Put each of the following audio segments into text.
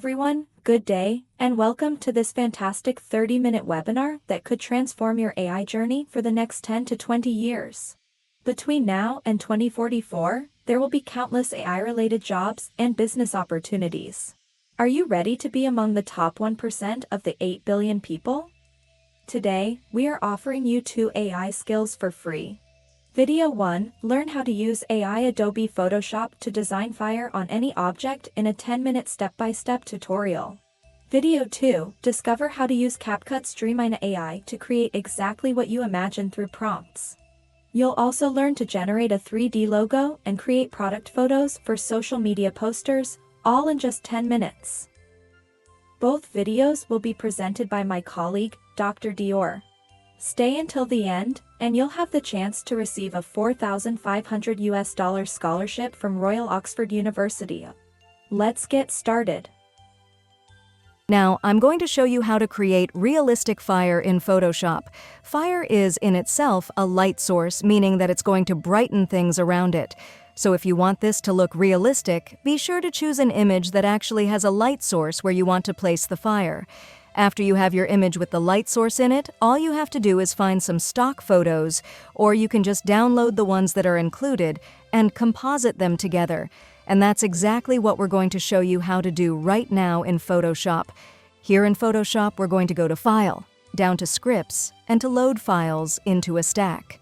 everyone, good day, and welcome to this fantastic 30-minute webinar that could transform your AI journey for the next 10 to 20 years. Between now and 2044, there will be countless AI-related jobs and business opportunities. Are you ready to be among the top 1% of the 8 billion people? Today, we are offering you 2 AI skills for free. Video 1, learn how to use AI Adobe Photoshop to design fire on any object in a 10-minute step-by-step tutorial. Video 2, discover how to use CapCut Streamline AI to create exactly what you imagine through prompts. You'll also learn to generate a 3D logo and create product photos for social media posters, all in just 10 minutes. Both videos will be presented by my colleague, Dr. Dior. Stay until the end, and you'll have the chance to receive a $4,500 scholarship from Royal Oxford University. Let's get started. Now, I'm going to show you how to create realistic fire in Photoshop. Fire is, in itself, a light source, meaning that it's going to brighten things around it. So if you want this to look realistic, be sure to choose an image that actually has a light source where you want to place the fire. After you have your image with the light source in it, all you have to do is find some stock photos, or you can just download the ones that are included and composite them together. And that's exactly what we're going to show you how to do right now in Photoshop. Here in Photoshop, we're going to go to File, down to Scripts, and to load files into a stack.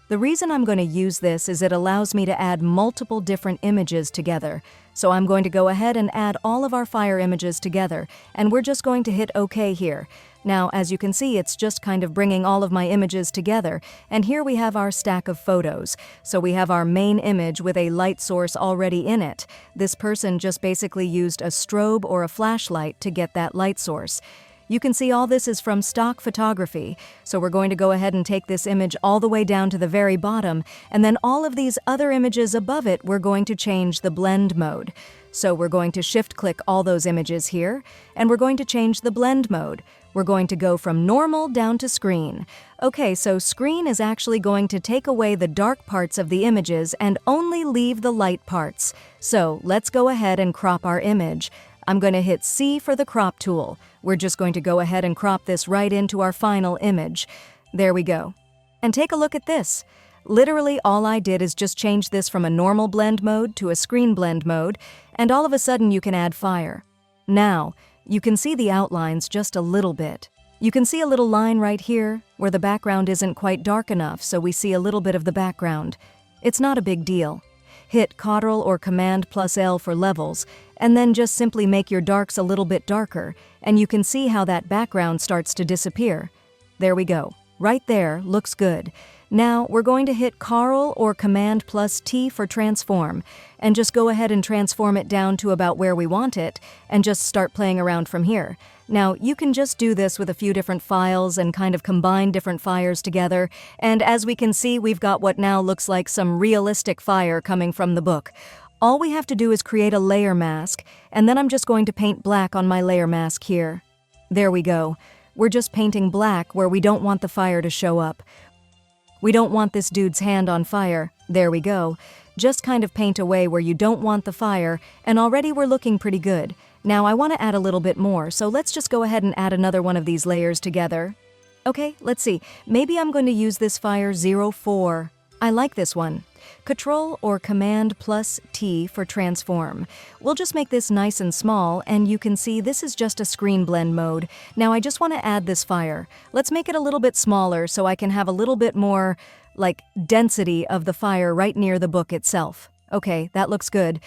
The reason I'm going to use this is it allows me to add multiple different images together. So I'm going to go ahead and add all of our fire images together, and we're just going to hit OK here. Now, as you can see, it's just kind of bringing all of my images together, and here we have our stack of photos. So we have our main image with a light source already in it. This person just basically used a strobe or a flashlight to get that light source. You can see all this is from stock photography, so we're going to go ahead and take this image all the way down to the very bottom, and then all of these other images above it, we're going to change the blend mode. So we're going to shift-click all those images here, and we're going to change the blend mode. We're going to go from normal down to screen. Okay, so screen is actually going to take away the dark parts of the images and only leave the light parts. So let's go ahead and crop our image. I'm going to hit C for the crop tool. We're just going to go ahead and crop this right into our final image. There we go. And take a look at this. Literally all I did is just change this from a normal blend mode to a screen blend mode, and all of a sudden you can add fire. Now, you can see the outlines just a little bit. You can see a little line right here where the background isn't quite dark enough, so we see a little bit of the background. It's not a big deal. Hit Ctrl or Command+L for levels, and then just simply make your darks a little bit darker, and you can see how that background starts to disappear. There we go. Right there, looks good. Now, we're going to hit Ctrl or Command+T for transform, and just go ahead and transform it down to about where we want it, and just start playing around from here. Now, you can just do this with a few different files and kind of combine different fires together, and as we can see, we've got what now looks like some realistic fire coming from the book. All we have to do is create a layer mask, and then I'm just going to paint black on my layer mask here. There we go. We're just painting black where we don't want the fire to show up. We don't want this dude's hand on fire. There we go. Just kind of paint away where you don't want the fire, and already we're looking pretty good. Now I want to add a little bit more, so let's just go ahead and add another one of these layers together. Okay, let's see. Maybe I'm going to use this fire 04. I like this one. Control or Command+T for transform. We'll just make this nice and small, and you can see this is just a screen blend mode. Now I just want to add this fire. Let's make it a little bit smaller so I can have a little bit more, like, density of the fire right near the book itself. Okay, that looks good.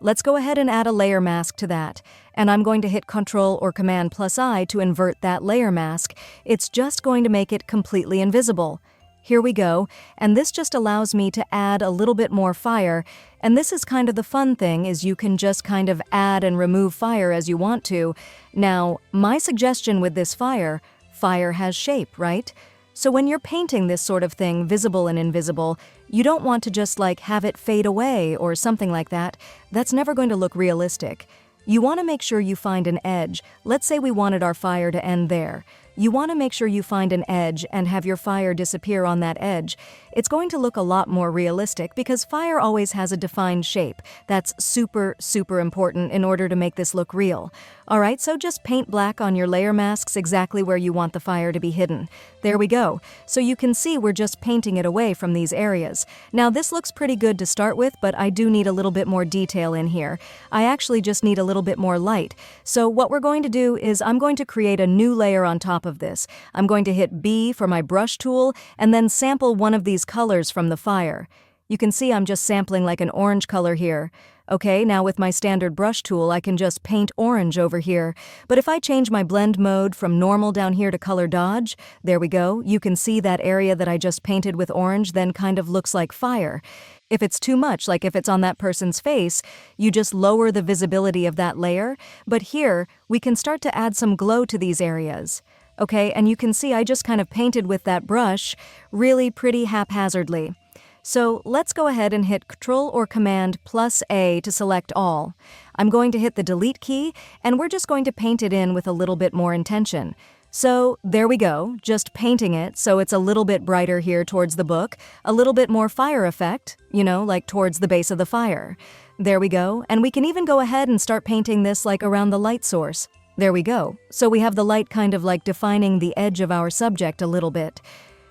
Let's go ahead and add a layer mask to that. And I'm going to hit Ctrl or Command+I to invert that layer mask. It's just going to make it completely invisible. Here we go, and this just allows me to add a little bit more fire, and this is kind of the fun thing, is you can just kind of add and remove fire as you want to. Now, my suggestion with this fire has shape, right? So when you're painting this sort of thing, visible and invisible, you don't want to just like have it fade away or something like that. That's never going to look realistic. You want to make sure you find an edge. Let's say we wanted our fire to end there. you want to make sure you find an edge and have your fire disappear on that edge. It's going to look a lot more realistic because fire always has a defined shape. That's super, super important in order to make this look real. Alright, so just paint black on your layer masks exactly where you want the fire to be hidden. There we go. So you can see we're just painting it away from these areas. Now this looks pretty good to start with, but I do need a little bit more detail in here. I actually just need a little bit more light. So what we're going to do is I'm going to create a new layer on top of this. I'm going to hit B for my brush tool and then sample one of these colors from the fire. You can see I'm just sampling like an orange color here. Okay, now with my standard brush tool, I can just paint orange over here. But if I change my blend mode from normal down here to color dodge, there we go, you can see that area that I just painted with orange then kind of looks like fire. If it's too much, like if it's on that person's face, you just lower the visibility of that layer. But here, we can start to add some glow to these areas. Okay, and you can see I just kind of painted with that brush, really pretty haphazardly. So let's go ahead and hit Ctrl or Command plus A to select all. I'm going to hit the Delete key, and we're just going to paint it in with a little bit more intention. So there we go, just painting it so it's a little bit brighter here towards the book, a little bit more fire effect, like towards the base of the fire. There we go, and we can even go ahead and start painting this like around the light source. There we go, so we have the light kind of like defining the edge of our subject a little bit.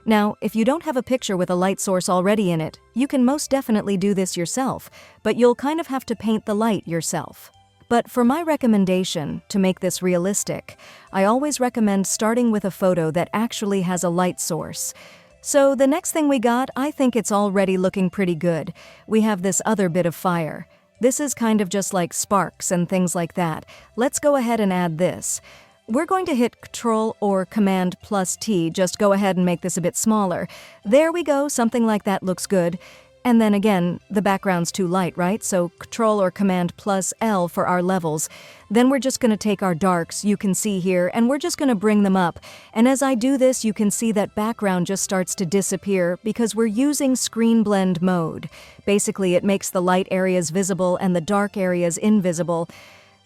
Now, if you don't have a picture with a light source already in it, you can most definitely do this yourself, but you'll kind of have to paint the light yourself. But for my recommendation, to make this realistic, I always recommend starting with a photo that actually has a light source. So the next thing we got, I think it's already looking pretty good. We have this other bit of fire. This is kind of just like sparks and things like that. Let's go ahead and add this. We're going to hit Ctrl or Command plus T, just go ahead and make this a bit smaller. There we go, something like that looks good. And then again, the background's too light, right? So Ctrl or Command plus L for our levels. Then we're just going to take our darks, you can see here, and we're just going to bring them up. And as I do this, you can see that background just starts to disappear because we're using screen blend mode. Basically, it makes the light areas visible and the dark areas invisible.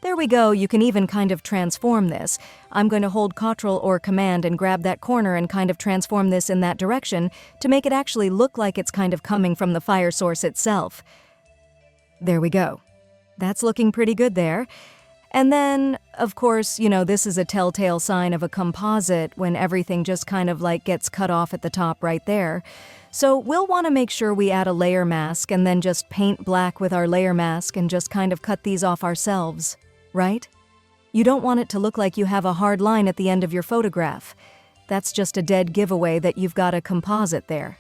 There we go, you can even kind of transform this. I'm going to hold Ctrl or Command and grab that corner and kind of transform this in that direction to make it actually look like it's kind of coming from the fire source itself. There we go. That's looking pretty good there. And then, of course, this is a telltale sign of a composite when everything just kind of like gets cut off at the top right there. So we'll want to make sure we add a layer mask and then just paint black with our layer mask and just kind of cut these off ourselves. Right? You don't want it to look like you have a hard line at the end of your photograph. That's just a dead giveaway that you've got a composite there.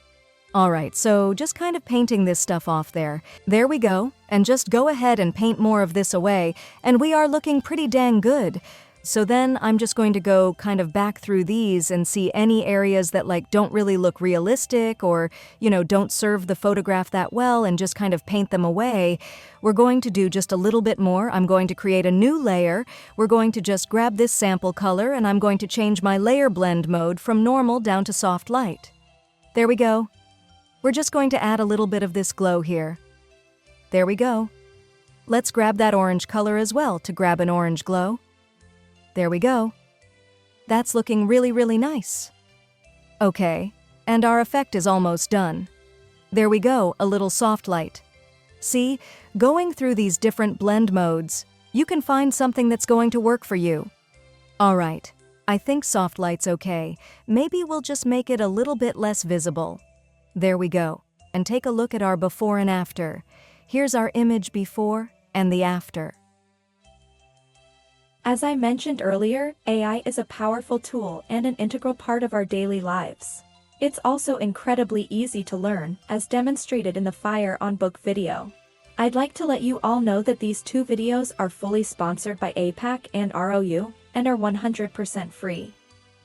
Alright, so just kind of painting this stuff off there. There we go, and just go ahead and paint more of this away, and we are looking pretty dang good. So then I'm just going to go kind of back through these and see any areas that like don't really look realistic or, don't serve the photograph that well and just kind of paint them away. We're going to do just a little bit more. I'm going to create a new layer. We're going to just grab this sample color and I'm going to change my layer blend mode from normal down to soft light. There we go. We're just going to add a little bit of this glow here. There we go. Let's grab that orange color as well to grab an orange glow. There we go. That's looking really, really nice. Okay, and our effect is almost done. There we go, a little soft light. See, going through these different blend modes, you can find something that's going to work for you. Alright, I think soft light's okay. Maybe we'll just make it a little bit less visible. There we go, and take a look at our before and after. Here's our image before and the after. As I mentioned earlier, AI is a powerful tool and an integral part of our daily lives. It's also incredibly easy to learn, as demonstrated in the Fire on Book video. I'd like to let you all know that these two videos are fully sponsored by APAC and ROU, and are 100% free.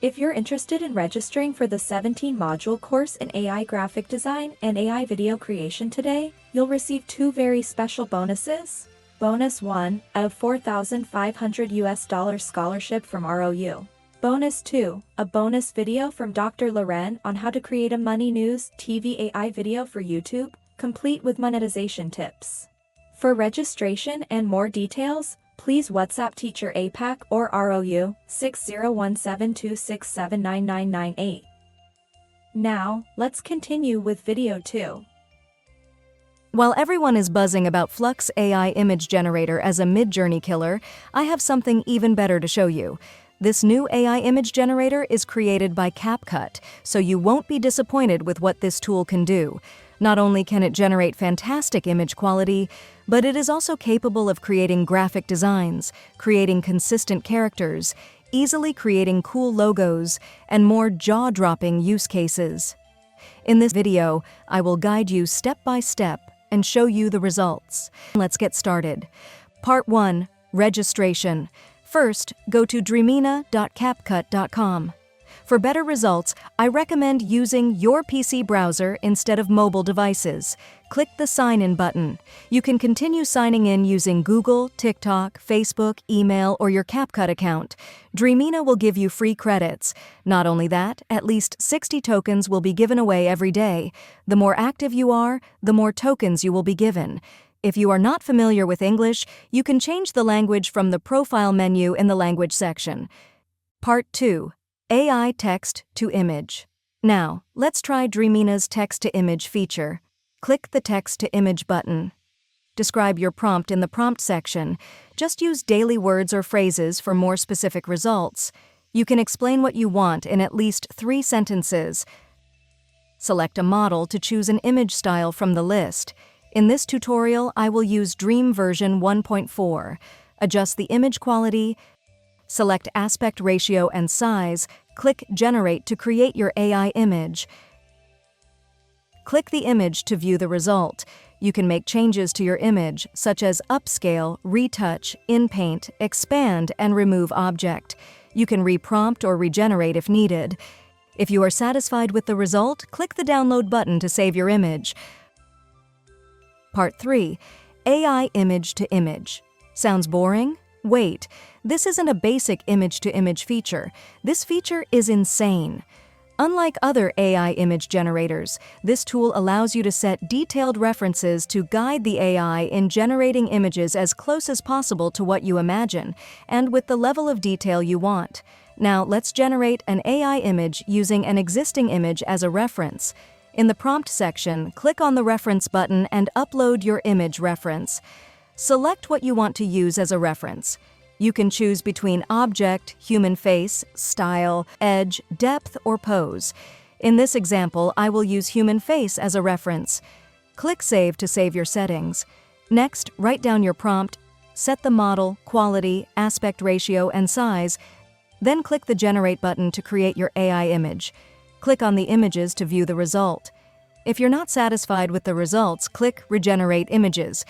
If you're interested in registering for the 17-module course in AI graphic design and AI video creation today, you'll receive two very special bonuses. Bonus 1, a $4,500 scholarship from ROU. Bonus 2, a bonus video from Dr. Loren on how to create a Money News TV AI video for YouTube, complete with monetization tips. For registration and more details, Please WhatsApp teacher APAC or ROU 601726799998. Now, let's continue with video 2. While everyone is buzzing about Flux AI Image Generator as a mid-journey killer, I have something even better to show you. This new AI image generator is created by CapCut, so you won't be disappointed with what this tool can do. Not only can it generate fantastic image quality, but it is also capable of creating graphic designs, creating consistent characters, easily creating cool logos, and more jaw-dropping use cases. In this video, I will guide you step by step and show you the results. Let's get started. Part 1. Registration. First, go to dreamina.capcut.com. For better results, I recommend using your PC browser instead of mobile devices. Click the Sign In button. You can continue signing in using Google, TikTok, Facebook, email, or your CapCut account. Dreamina will give you free credits. Not only that, at least 60 tokens will be given away every day. The more active you are, the more tokens you will be given. If you are not familiar with English, you can change the language from the profile menu in the language section. Part 2. AI Text to Image. Now, let's try Dreamina's Text to Image feature. Click the Text to Image button. Describe your prompt in the prompt section. Just use daily words or phrases for more specific results. You can explain what you want in at least 3 sentences. Select a model to choose an image style from the list. In this tutorial, I will use Dream version 1.4. Adjust the image quality. Select aspect ratio and size. Click Generate to create your AI image. Click the image to view the result. You can make changes to your image, such as upscale, retouch, inpaint, expand, and remove object. You can reprompt or regenerate if needed. If you are satisfied with the result, click the Download button to save your image. Part 3. AI Image to Image. Sounds boring? Wait, this isn't a basic image-to-image feature. This feature is insane. Unlike other AI image generators, this tool allows you to set detailed references to guide the AI in generating images as close as possible to what you imagine, and with the level of detail you want. Now, let's generate an AI image using an existing image as a reference. In the prompt section, click on the Reference button and upload your image reference. Select what you want to use as a reference. You can choose between object, human face, style, edge, depth, or pose. In this example, I will use human face as a reference. Click Save to save your settings. Next, write down your prompt, set the model, quality, aspect ratio, and size, then click the Generate button to create your AI image. Click on the images to view the result. If you're not satisfied with the results, click Regenerate Images.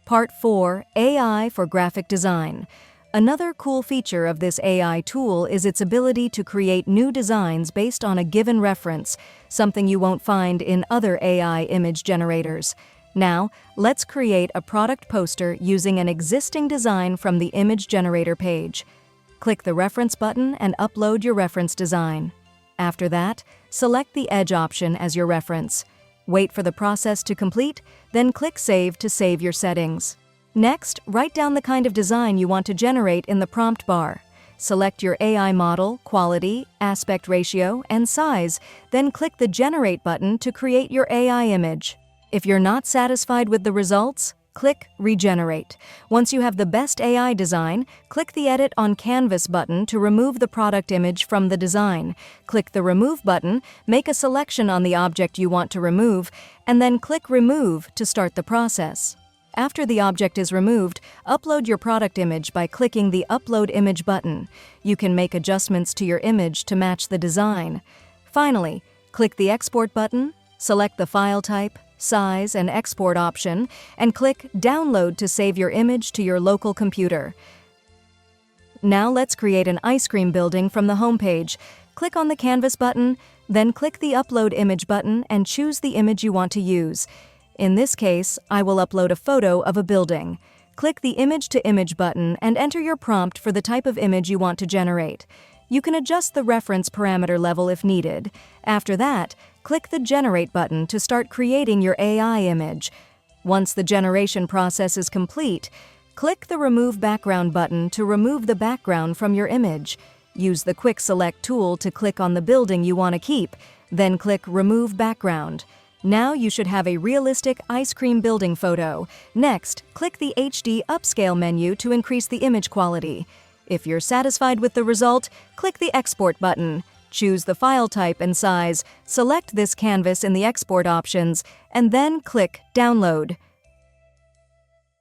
Part 4. AI for Graphic Design. Another cool feature of this AI tool is its ability to create new designs based on a given reference, something you won't find in other AI image generators. Now, let's create a product poster using an existing design from the image generator page. Click the Reference button and upload your reference design. After that, select the Edge option as your reference. Wait for the process to complete, then click Save to save your settings. Next, write down the kind of design you want to generate in the prompt bar. Select your AI model, quality, aspect ratio, and size, then click the Generate button to create your AI image. If you're not satisfied with the results, click Regenerate. Once you have the best AI design, click the Edit on Canvas button to remove the product image from the design. Click the Remove button, make a selection on the object you want to remove, and then click Remove to start the process. After the object is removed, upload your product image by clicking the Upload Image button. You can make adjustments to your image to match the design. Finally, click the Export button, select the file type, size, and export option, and click Download to save your image to your local computer. Now let's create an ice cream building from the home page. Click on the Canvas button, then click the Upload Image button and choose the image you want to use. In this case, I will upload a photo of a building. Click the Image to Image button and enter your prompt for the type of image you want to generate. You can adjust the reference parameter level if needed. After that, click the Generate button to start creating your AI image. Once the generation process is complete, Click the Remove Background button to remove the background from your image. Use the Quick Select tool to click on the building you want to keep, then click Remove Background. Now you should have a realistic ice cream building photo. Next, click the HD Upscale menu to increase the image quality. If you're satisfied with the result, click the Export button. Choose the file type and size, select this canvas in the export options, and then click Download.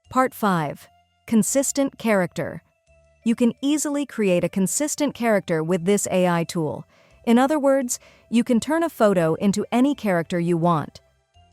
Part 5. Consistent Character. You can easily create a consistent character with this AI tool. In other words, you can turn a photo into any character you want.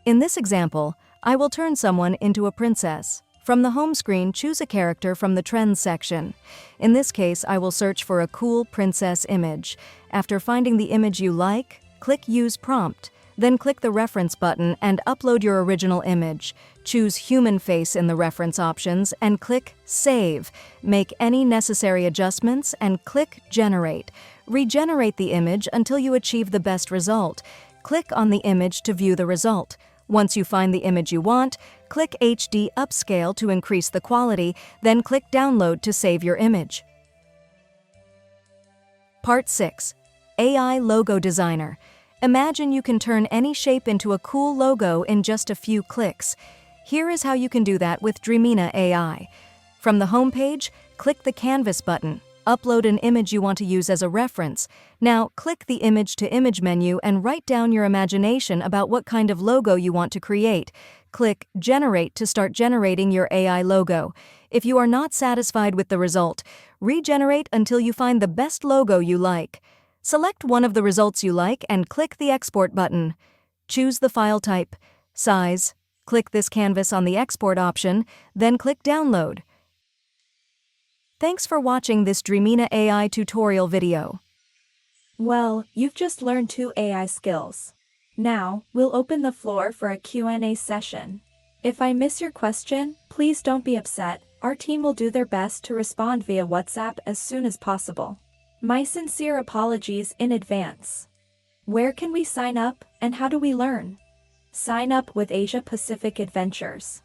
In this example, I will turn someone into a princess. From the home screen, choose a character from the Trends section. In this case, I will search for a cool princess image. After finding the image you like, click Use Prompt. Then click the Reference button and upload your original image. Choose Human Face in the reference options and click Save. Make any necessary adjustments and click Generate. Regenerate the image until you achieve the best result. Click on the image to view the result. Once you find the image you want, click HD Upscale to increase the quality, then click Download to save your image. Part 6. AI Logo Designer. Imagine you can turn any shape into a cool logo in just a few clicks. Here is how you can do that with Dreamina AI. From the home page, click the Canvas button. Upload an image you want to use as a reference. Now, click the Image to Image menu and write down your imagination about what kind of logo you want to create. Click Generate to start generating your AI logo. If you are not satisfied with the result, regenerate until you find the best logo you like. Select one of the results you like and click the Export button. Choose the file type, size. Click this canvas on the Export option, then click Download. Thanks for watching this Dreamina AI tutorial video. Well, you've just learned 2 AI skills. Now, we'll open the floor for a Q&A session. If I miss your question, please don't be upset. Our team will do their best to respond via WhatsApp as soon as possible. My sincere apologies in advance. Where can we sign up, and how do we learn? Sign up with Asia Pacific Adventures.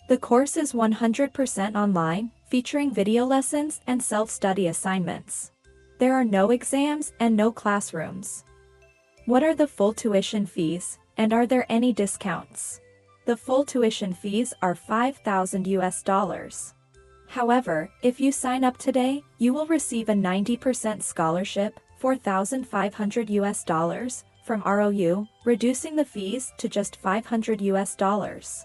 The course is 100% online, featuring video lessons and self-study assignments. There are no exams and no classrooms. What are the full tuition fees, and are there any discounts? The full tuition fees are $5,000. However, if you sign up today, you will receive a 90% scholarship, $4,500 from ROU, reducing the fees to just $500.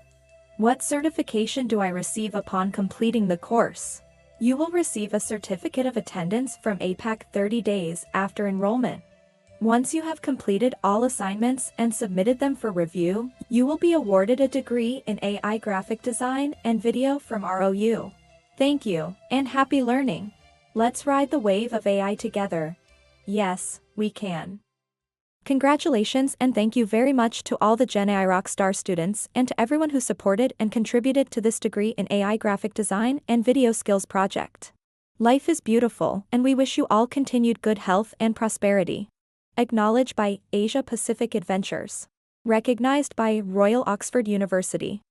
What certification do I receive upon completing the course? You will receive a certificate of attendance from APAC 30 days after enrollment. Once you have completed all assignments and submitted them for review, you will be awarded a degree in AI graphic design and video from ROU. Thank you, and happy learning. Let's ride the wave of AI together. Yes, we can. Congratulations and thank you very much to all the Gen AI Rockstar students and to everyone who supported and contributed to this degree in AI graphic design and video skills project. Life is beautiful and we wish you all continued good health and prosperity. Acknowledged by Asia Pacific Adventures. Recognized by Royal Oxford University.